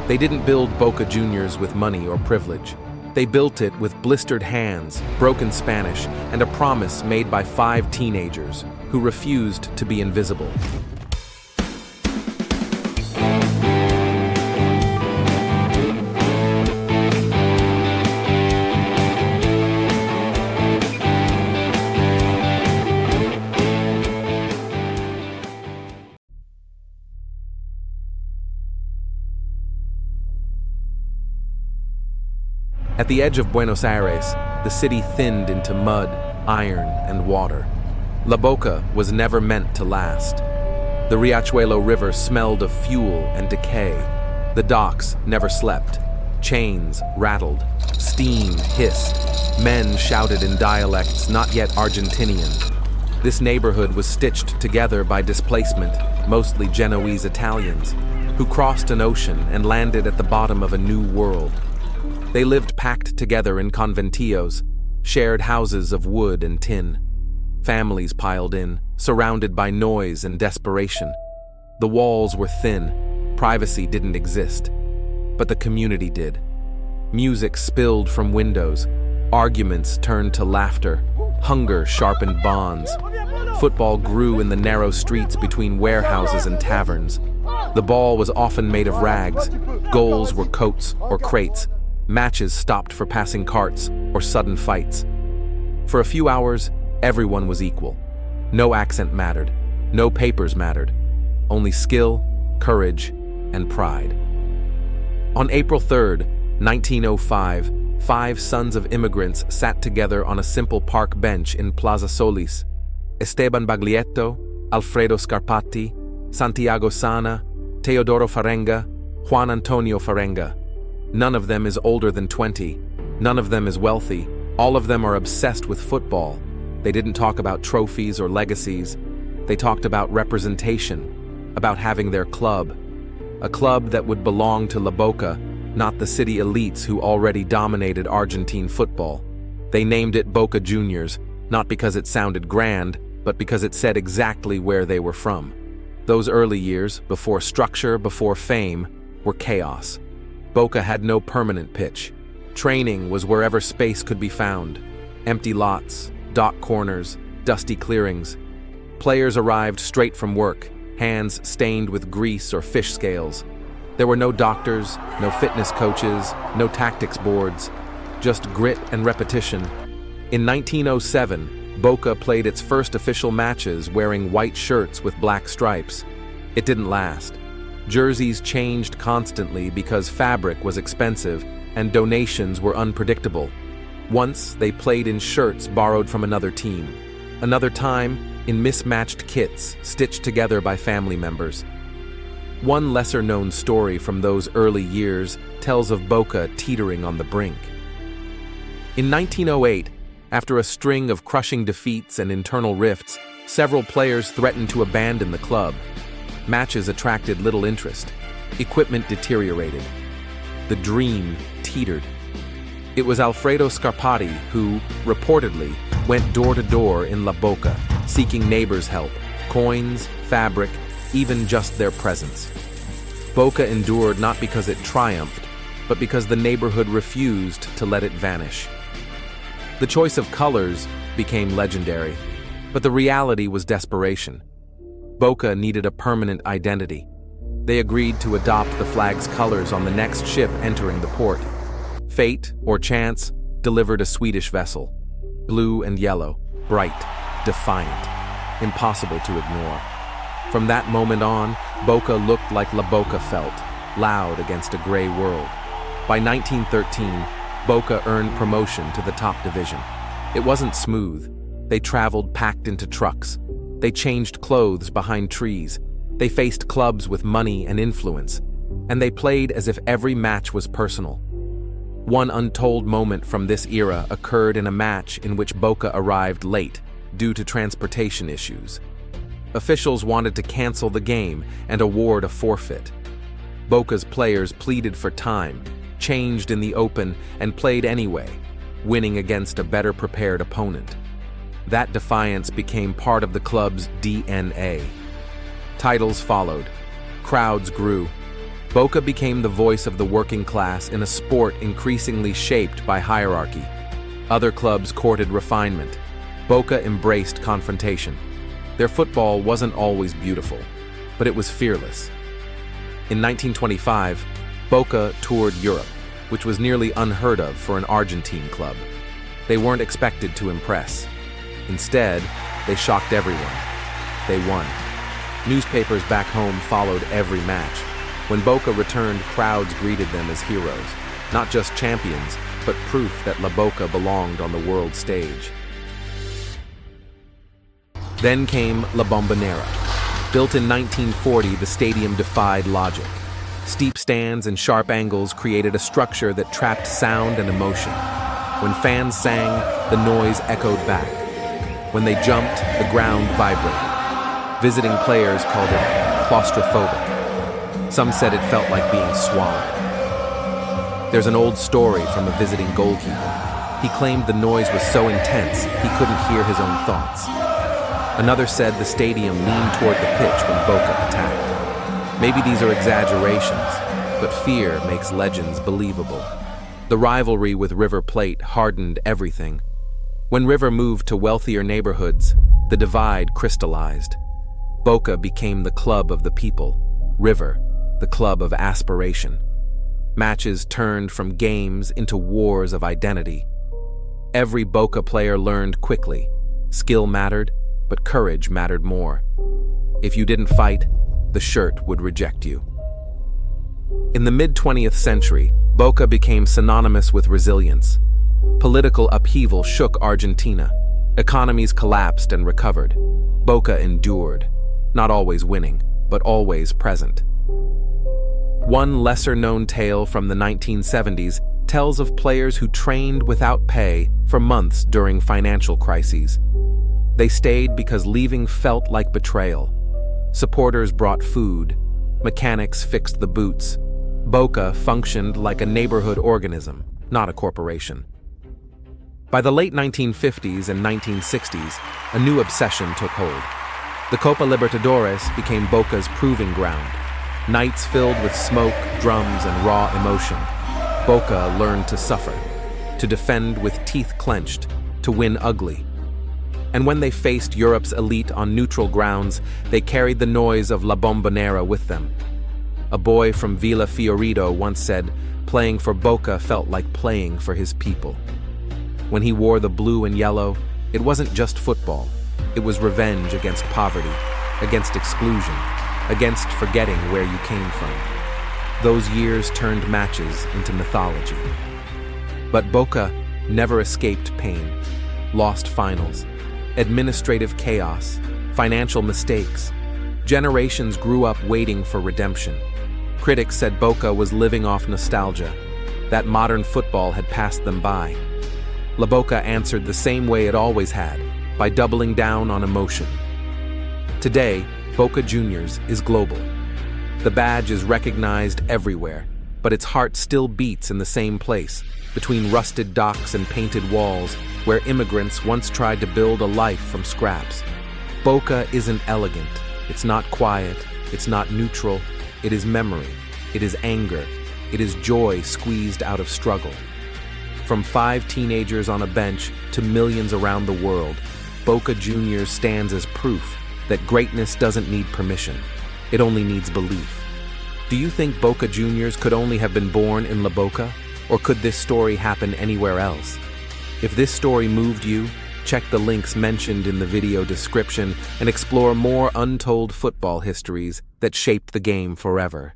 They didn't build Boca Juniors with money or privilege. They built it with blistered hands, broken Spanish, and a promise made by 5 teenagers who refused to be invisible. At the edge of Buenos Aires, the city thinned into mud, iron, and water. La Boca was never meant to last. The Riachuelo River smelled of fuel and decay. The docks never slept. Chains rattled. Steam hissed. Men shouted in dialects not yet Argentinian. This neighborhood was stitched together by displacement, mostly Genoese Italians, who crossed an ocean and landed at the bottom of a new world. They lived packed together in conventillos, shared houses of wood and tin. Families piled in, surrounded by noise and desperation. The walls were thin, privacy didn't exist, but the community did. Music spilled from windows, arguments turned to laughter, hunger sharpened bonds. Football grew in the narrow streets between warehouses and taverns. The ball was often made of rags, goals were coats or crates. Matches stopped for passing carts or sudden fights. For a few hours, everyone was equal. No accent mattered, no papers mattered, only skill, courage, and pride. On April 3rd, 1905, 5 sons of immigrants sat together on a simple park bench in Plaza Solis. Esteban Baglietto, Alfredo Scarpati, Santiago Sana, Teodoro Farenga, Juan Antonio Farenga. None of them is older than 20. None of them is wealthy. All of them are obsessed with football. They didn't talk about trophies or legacies. They talked about representation, about having their club. A club that would belong to La Boca, not the city elites who already dominated Argentine football. They named it Boca Juniors, not because it sounded grand, but because it said exactly where they were from. Those early years, before structure, before fame, were chaos. Boca had no permanent pitch. Training was wherever space could be found. Empty lots, dock corners, dusty clearings. Players arrived straight from work, hands stained with grease or fish scales. There were no doctors, no fitness coaches, no tactics boards, just grit and repetition. In 1907, Boca played its first official matches wearing white shirts with black stripes. It didn't last. Jerseys changed constantly because fabric was expensive and donations were unpredictable. Once, they played in shirts borrowed from another team. Another time, in mismatched kits stitched together by family members. One lesser-known story from those early years tells of Boca teetering on the brink. In 1908, after a string of crushing defeats and internal rifts, several players threatened to abandon the club. Matches attracted little interest. Equipment deteriorated. The dream teetered. It was Alfredo Scarpati who, reportedly, went door to door in La Boca, seeking neighbors' help, coins, fabric, even just their presence. Boca endured not because it triumphed, but because the neighborhood refused to let it vanish. The choice of colors became legendary, but the reality was desperation. Boca needed a permanent identity. They agreed to adopt the flag's colors on the next ship entering the port. Fate, or chance, delivered a Swedish vessel. Blue and yellow, bright, defiant, impossible to ignore. From that moment on, Boca looked like La Boca felt, loud against a gray world. By 1913, Boca earned promotion to the top division. It wasn't smooth. They traveled packed into trucks. They changed clothes behind trees. They faced clubs with money and influence. And they played as if every match was personal. One untold moment from this era occurred in a match in which Boca arrived late due to transportation issues. Officials wanted to cancel the game and award a forfeit. Boca's players pleaded for time, changed in the open, and played anyway, winning against a better prepared opponent. That defiance became part of the club's DNA. Titles followed. Crowds grew. Boca became the voice of the working class in a sport increasingly shaped by hierarchy. Other clubs courted refinement. Boca embraced confrontation. Their football wasn't always beautiful, but it was fearless. In 1925, Boca toured Europe, which was nearly unheard of for an Argentine club. They weren't expected to impress. Instead, they shocked everyone. They won. Newspapers back home followed every match. When Boca returned, crowds greeted them as heroes, not just champions, but proof that La Boca belonged on the world stage. Then came La Bombonera. Built in 1940, the stadium defied logic. Steep stands and sharp angles created a structure that trapped sound and emotion. When fans sang, the noise echoed back. When they jumped, the ground vibrated. Visiting players called it claustrophobic. Some said it felt like being swallowed. There's an old story from a visiting goalkeeper. He claimed the noise was so intense he couldn't hear his own thoughts. Another said the stadium leaned toward the pitch when Boca attacked. Maybe these are exaggerations, but fear makes legends believable. The rivalry with River Plate hardened everything. When River moved to wealthier neighborhoods, the divide crystallized. Boca became the club of the people, River, the club of aspiration. Matches turned from games into wars of identity. Every Boca player learned quickly. Skill mattered, but courage mattered more. If you didn't fight, the shirt would reject you. In the mid-20th century, Boca became synonymous with resilience. Political upheaval shook Argentina. Economies collapsed and recovered. Boca endured, not always winning, but always present. One lesser-known tale from the 1970s tells of players who trained without pay for months during financial crises. They stayed because leaving felt like betrayal. Supporters brought food. Mechanics fixed the boots. Boca functioned like a neighborhood organism, not a corporation. By the late 1950s and 1960s, a new obsession took hold. The Copa Libertadores became Boca's proving ground. Nights filled with smoke, drums, and raw emotion. Boca learned to suffer, to defend with teeth clenched, to win ugly. And when they faced Europe's elite on neutral grounds, they carried the noise of La Bombonera with them. A boy from Villa Fiorito once said, playing for Boca felt like playing for his people. When he wore the blue and yellow, it wasn't just football. It was revenge against poverty, against exclusion, against forgetting where you came from. Those years turned matches into mythology. But Boca never escaped pain. Lost finals, administrative chaos, financial mistakes. Generations grew up waiting for redemption. Critics said Boca was living off nostalgia, that modern football had passed them by. La Boca answered the same way it always had, by doubling down on emotion. Today, Boca Juniors is global. The badge is recognized everywhere, but its heart still beats in the same place, between rusted docks and painted walls, where immigrants once tried to build a life from scraps. Boca isn't elegant, it's not quiet, it's not neutral, it is memory, it is anger, it is joy squeezed out of struggle. From 5 teenagers on a bench to millions around the world, Boca Juniors stands as proof that greatness doesn't need permission, it only needs belief. Do you think Boca Juniors could only have been born in La Boca, or could this story happen anywhere else? If this story moved you, check the links mentioned in the video description and explore more untold football histories that shaped the game forever.